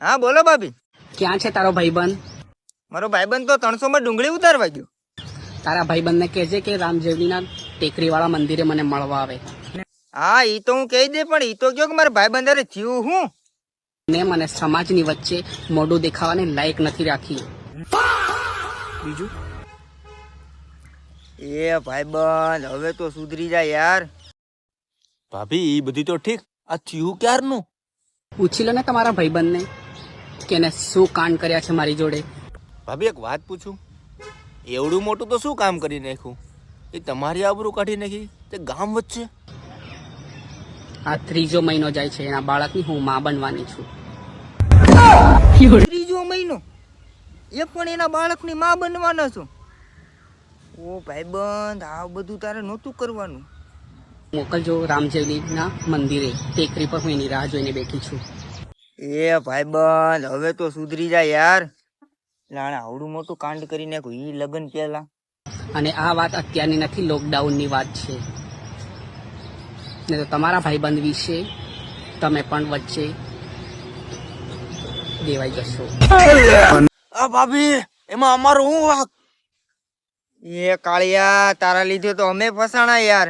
હા બોલો ભાભી. ક્યાં છે તારો ભાઈબંધ? મારો ભાઈબંધ તો 300 માં ડુંગળી ઉતારવા ગયો. તારા ભાઈબંધને કહેજે કે રામજેવલીના ટેકરીવાળા મંદિરે મને મળવા આવે. હા ઈ તો હું કહી દે, પણ ઈ તો કયો કે મારા ભાઈબંધ અરે થયું હું ને મને સમાજની વચ્ચે મોઢું દેખાવાની લાયક નથી રાખી. બીજું એ ભાઈબંધ હવે તો સુધરી જાય યાર. ભાભી એ બધી તો ઠીક, આ થયું ક્યારનું? પૂછી લો ને તમારા ભાઈબંધને કે એને શું કાંડ કર્યા છે મારી જોડે. ભાભી એક વાત પૂછું, એવડું મોટું તો શું કામ કરી નાખ્યું? એ તમારી આબરૂ કાઢી નાખી તે ગામ વચ્ચે. આ 3જો મહિનો જાય છે એના બાળકની હું માં બનવાની છું. 3જો મહિનો? એ પણ એના બાળકની માં બનવાનો છો? ઓ ભાઈબંધ આ બધું તારે નહોતું કરવાનું. મોકલજો રામજેવલીના મંદિરે, ટેકરી પર હું એની રાહ જોઈને બેઠી છું. એ ભાઈબંધ હવે તો સુધરી જાય યાર. લાણા આવડું મોટું કાંડ કરી નાખ્યું ઈ લગન પહેલા. અને આ વાત અત્યારની નથી, લોકડાઉનની વાત છે. ને તો તમારા ભાઈબંધ વિશે તમે પણ વચ્ચે દેવાઈ જશો. આ ભાભી એમાં અમારો શું વાંક? એ કાળિયા તારા લીધે તો અમે ફસાણા યાર.